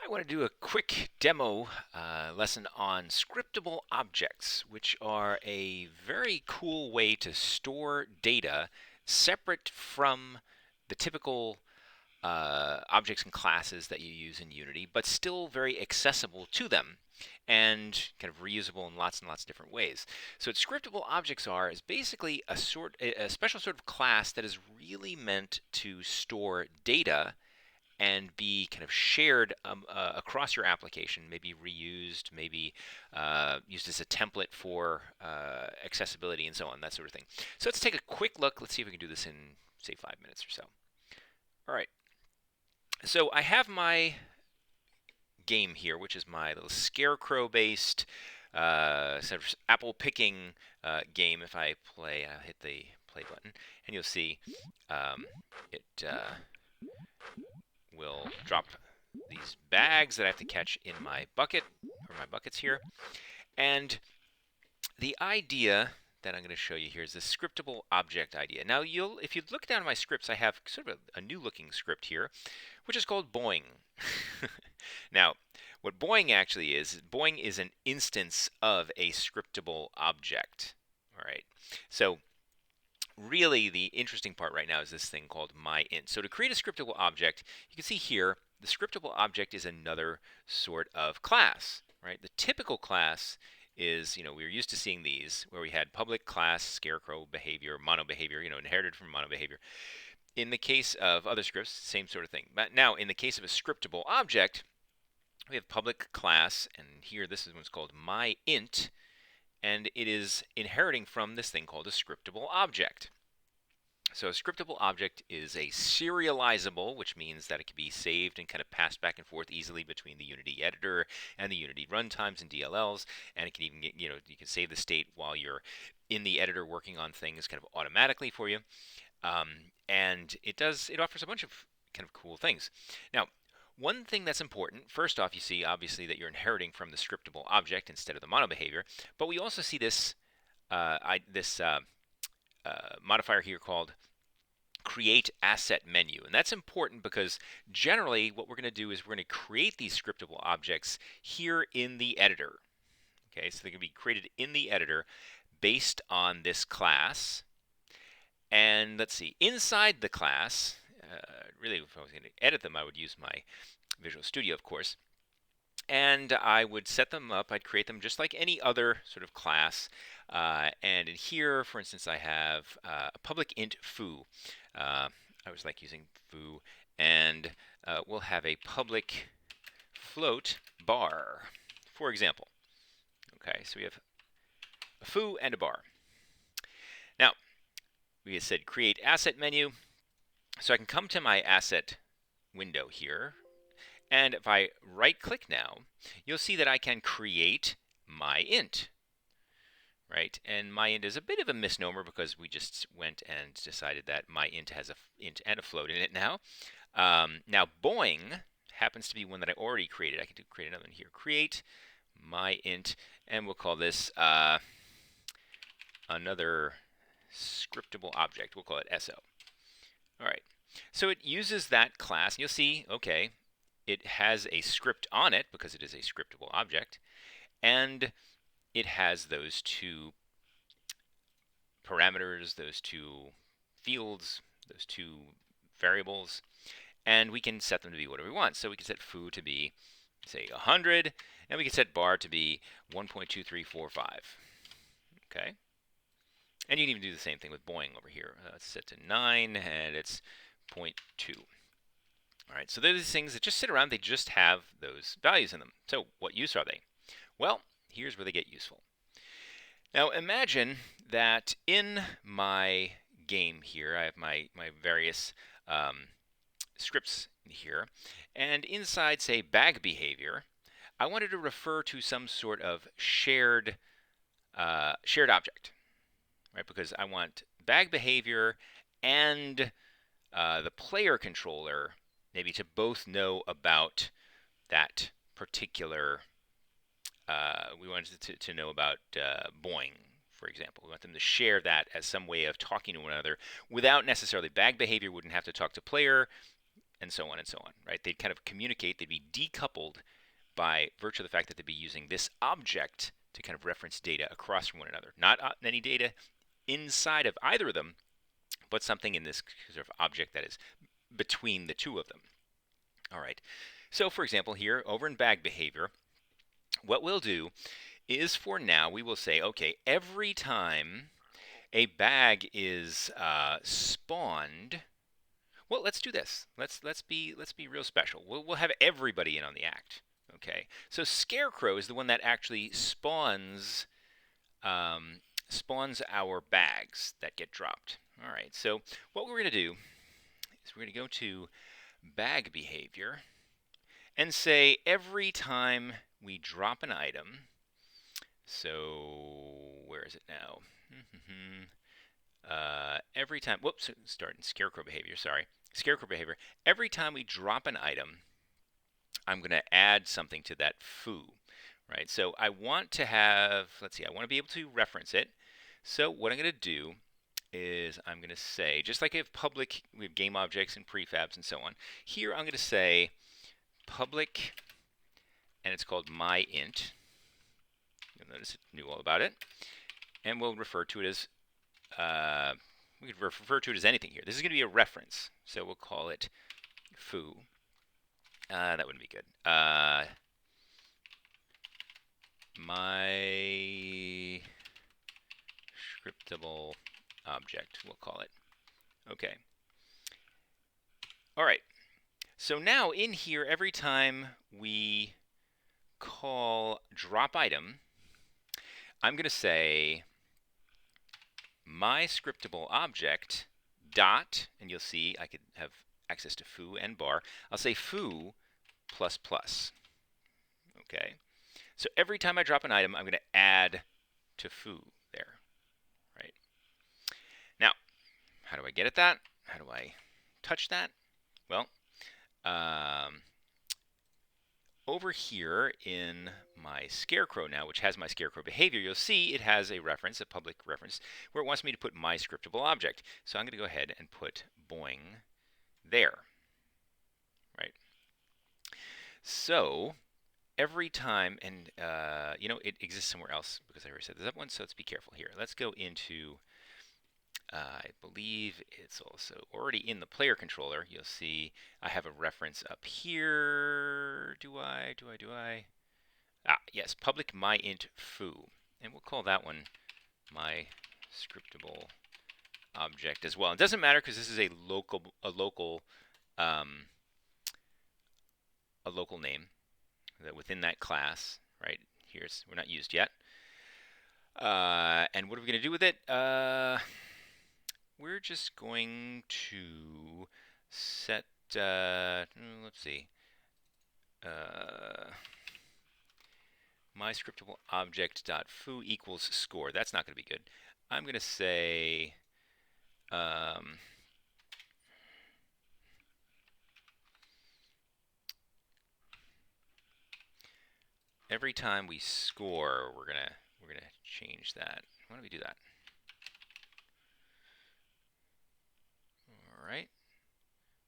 I want to do a quick demo lesson on scriptable objects, which are a very cool way to store data separate from the typical objects and classes that you use in Unity, but still very accessible to them and kind of reusable in lots and lots of different ways. So what scriptable objects are is basically a special sort of class that is really meant to store data and be kind of shared across your application, maybe reused, maybe used as a template for accessibility and so on, that sort of thing. So let's take a quick look. Let's see if we can do this in, say, 5 minutes or so. All right. So I have my game here, which is my little scarecrow-based sort of apple picking game. If I play, I'll hit the play button, and you'll see it will drop these bags that I have to catch in my bucket, or my buckets here. And the idea that I'm going to show you here is this scriptable object idea. Now, if you look down at my scripts, I have sort of a new looking script here, which is called Boing. Now, what Boing actually is Boing is an instance of a scriptable object. All right. So really, the interesting part right now is this thing called myInt. So to create a scriptable object, you can see here, the scriptable object is another sort of class, right? The typical class is, we were used to seeing these, where we had public class, scarecrow behavior, mono behavior, inherited from mono behavior. In the case of other scripts, same sort of thing. But now, in the case of a scriptable object, we have public class, and here this is what's called myInt, and it is inheriting from this thing called a scriptable object. So a scriptable object is a serializable, which means that it can be saved and kind of passed back and forth easily between the Unity editor and the Unity runtimes and DLLs, and it can even get, you can save the state while you're in the editor working on things kind of automatically for you. And it offers a bunch of kind of cool things. Now, one thing that's important, first off, you see obviously that you're inheriting from the scriptable object instead of the mono behavior, but we also see this modifier here called create asset menu. And that's important because generally what we're going to do is we're going to create these scriptable objects here in the editor. Okay, so they can be created in the editor based on this class. And let's see, inside the class, really if I was going to edit them, I would use my Visual Studio, of course. And I would set them up, I'd create them just like any other sort of class. And in here, for instance, I have a public int foo. I always like using foo. And we'll have a public float bar, for example. Okay, so we have a foo and a bar. Now, we said create asset menu. So I can come to my asset window here. And if I right-click now, you'll see that I can create myInt, right? And myInt is a bit of a misnomer because we just went and decided that myInt has a int and a float in it now. Now, Boing happens to be one that I already created. I can create another one here. Create myInt, and we'll call this another scriptable object. We'll call it SO. All right. So it uses that class, and you'll see, okay, it has a script on it because it is a scriptable object, and it has those two parameters, those two fields, those two variables, and we can set them to be whatever we want. So we can set foo to be, say, 100, and we can set bar to be 1.2345. Okay? And you can even do the same thing with Boing over here. Let's set to 9, and it's 0.2. All right, so they're these things that just sit around. They just have those values in them. So what use are they? Well, here's where they get useful. Now imagine that in my game here, I have my various scripts here, and inside, say, bag behavior, I wanted to refer to some sort of shared object, right? Because I want bag behavior and the player controller maybe to both know about that particular, we wanted to know about Boing, for example. We want them to share that as some way of talking to one another without necessarily, bag behavior wouldn't have to talk to player, and so on and so on, right? They'd kind of communicate, they'd be decoupled by virtue of the fact that they'd be using this object to kind of reference data across from one another. Not any data inside of either of them, but something in this sort of object that is between the two of them. All right. So for example, here over in bag behavior, what we'll do is for now we will say, okay, every time a bag is spawned, well, let's do this. Let's be real special. We'll have everybody in on the act. Okay. So Scarecrow is the one that actually spawns our bags that get dropped. All right. So what we're going to do is we're going to go to bag behavior and say every time we drop an item. So where is it now? Every time, whoops, start in Scarecrow behavior, sorry. Scarecrow behavior, every time we drop an item, I'm going to add something to that foo, right? So I want to have, let's see, I want to be able to reference it. So what I'm going to do is I'm going to say, just like we have game objects and prefabs and so on, here I'm going to say public, and it's called myInt. You'll notice it knew all about it. And we'll refer to it as, we could refer to it as anything here. This is going to be a reference, so we'll call it foo. That wouldn't be good. My scriptable object, we'll call it. Okay. All right. So now in here, every time we call drop item, I'm going to say my scriptable object dot, and you'll see I could have access to foo and bar. I'll say foo plus plus. Okay. So every time I drop an item, I'm going to add to foo there. Right. Now, how do I get at that? How do I touch that? Well, over here in my Scarecrow now, which has my Scarecrow behavior, you'll see it has a reference, a public reference, where it wants me to put my scriptable object. So I'm going to go ahead and put boing there. Right. So every time, and you know, it exists somewhere else because I already set this up once, so let's be careful here. Let's go into, I believe it's also already in the player controller. You'll see I have a reference up here. Do I? Ah, yes, public myInt foo. And we'll call that one my scriptable object as well. It doesn't matter because this is a local name that within that class, right? Here's, we're not used yet. And what are we going to do with it? We're just going to set, let's see, my scriptable object.foo equals score. That's not going to be good. I'm going to say, every time we score, we're gonna change that. Why don't we do that? All right.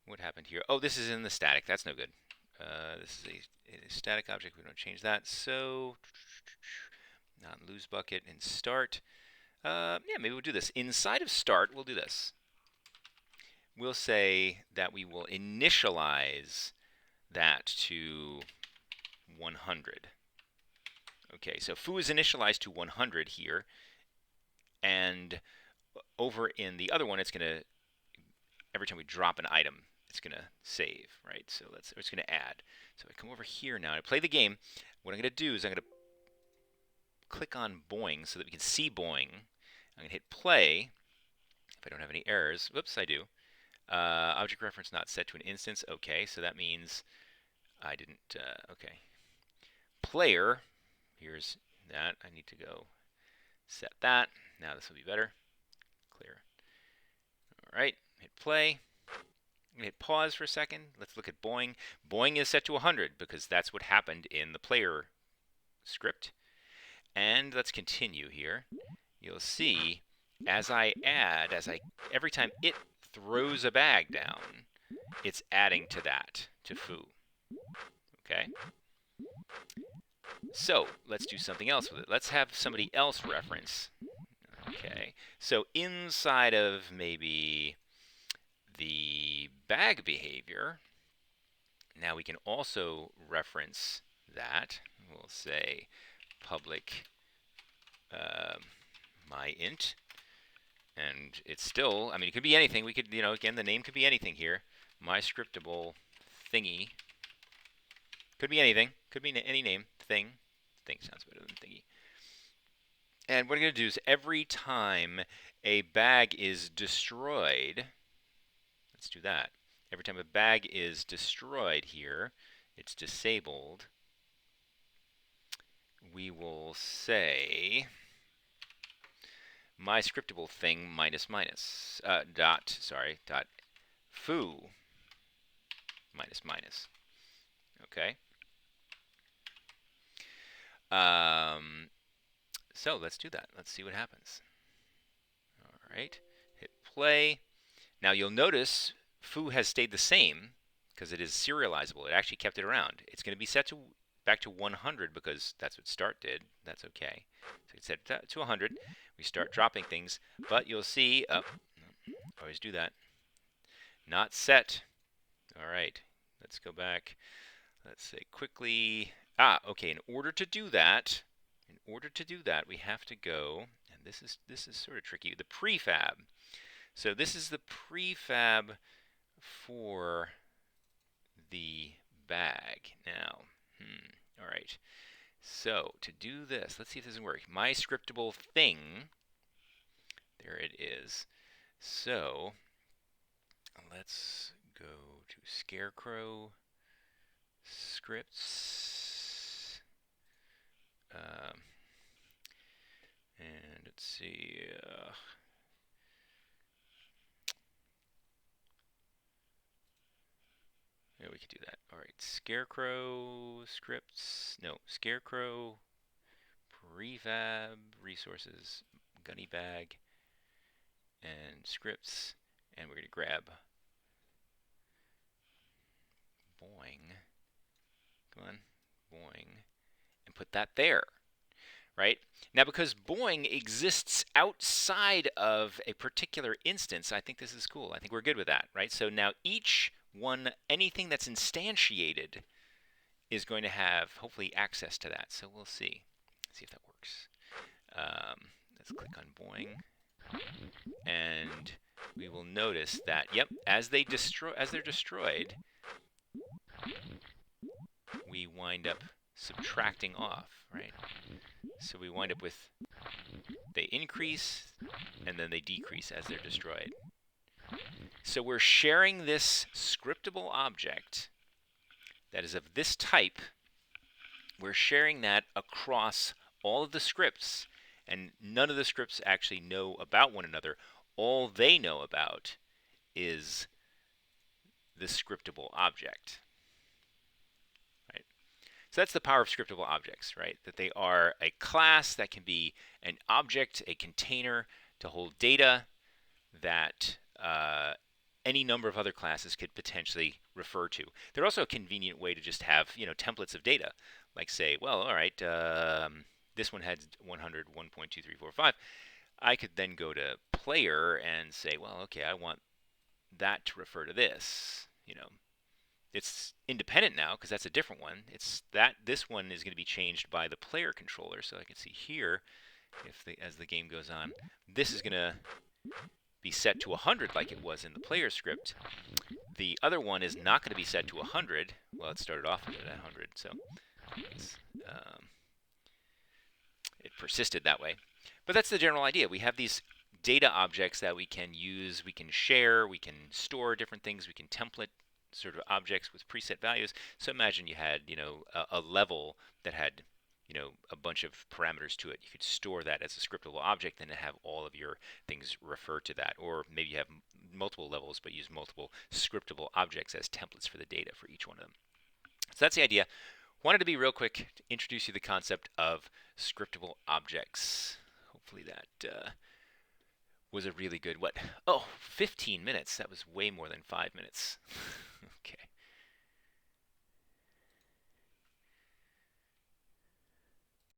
What happened here? Oh, this is in the static. That's no good. This is a static object. We don't change that. So, not lose bucket and start. Yeah, maybe we'll do this. Inside of start, we'll do this. We'll say that we will initialize that to 100. Okay, so foo is initialized to 100 here, and over in the other one, it's going to, every time we drop an item, it's going to save, right? So it's going to add. So I come over here now, and I play the game. What I'm going to do is I'm going to click on boing so that we can see boing. I'm going to hit play. If I don't have any errors, whoops, I do. Object reference not set to an instance. Okay, so that means I didn't, okay. Player, here's that. I need to go set that. Now this will be better. Clear. All right, hit play. I'm going to hit pause for a second. Let's look at boing. Boing is set to 100 because that's what happened in the player script. And let's continue here. You'll see as I add, every time it throws a bag down, it's adding to that, to foo. Okay? So let's do something else with it. Let's have somebody else reference. Okay, so inside of maybe the bag behavior, now we can also reference that. We'll say public myInt, and it's still, I mean, it could be anything. We could, again, the name could be anything here. My scriptable thingy. Could be anything. Could be any name. Thing. Thing sounds better than thingy. And what I'm going to do is every time a bag is destroyed, let's do that. Every time a bag is destroyed here, it's disabled, we will say my scriptable thing minus minus, dot foo minus minus. Okay. So let's do that. Let's see what happens. All right. Hit play. Now you'll notice foo has stayed the same because it is serializable. It actually kept it around. It's going to be set to back to 100 because that's what start did. That's okay. So it's set to 100. We start dropping things, but you'll see, always do that. Not set. All right. Let's go back. Let's say quickly. Okay. In order to do that, we have to go, and this is sort of tricky. The prefab. So this is the prefab for the bag. Now, all right. So to do this, let's see if this works. My scriptable thing. There it is. So let's go to Scarecrow scripts. And let's see. Yeah, we could do that. All right, Scarecrow scripts. No, Scarecrow prefab resources, gunny bag, and scripts. And we're going to grab boing. Come on, boing. And put that there. Right? Now, because boing exists outside of a particular instance, I think this is cool. I think we're good with that, right? So now each one, anything that's instantiated is going to have, hopefully, access to that. So we'll see. Let's see if that works. Let's click on boing. And we will notice that, yep, as they're destroyed, we wind up subtracting off, right? So we wind up with, they increase and then they decrease as they're destroyed. So we're sharing this scriptable object that is of this type. We're sharing that across all of the scripts, and none of the scripts actually know about one another. All they know about is the scriptable object. So that's the power of scriptable objects, right? That they are a class that can be an object, a container to hold data that any number of other classes could potentially refer to. They're also a convenient way to just have, templates of data. Like say, well, all right, this one had 100, 1.2345. I could then go to player and say, well, okay, I want that to refer to this, It's independent now because that's a different one. This one is going to be changed by the player controller. So I can see here, as the game goes on, this is going to be set to 100 like it was in the player script. The other one is not going to be set to 100. Well, it started off at 100, so it persisted that way. But that's the general idea. We have these data objects that we can use, we can share, we can store different things, we can template sort of objects with preset values. So imagine you had, a level that had, a bunch of parameters to it. You could store that as a scriptable object and have all of your things refer to that. Or maybe you have multiple levels but use multiple scriptable objects as templates for the data for each one of them. So that's the idea. Wanted to be real quick to introduce you to the concept of scriptable objects. Hopefully that was a really good, what? Oh, 15 minutes. That was way more than 5 minutes. Okay.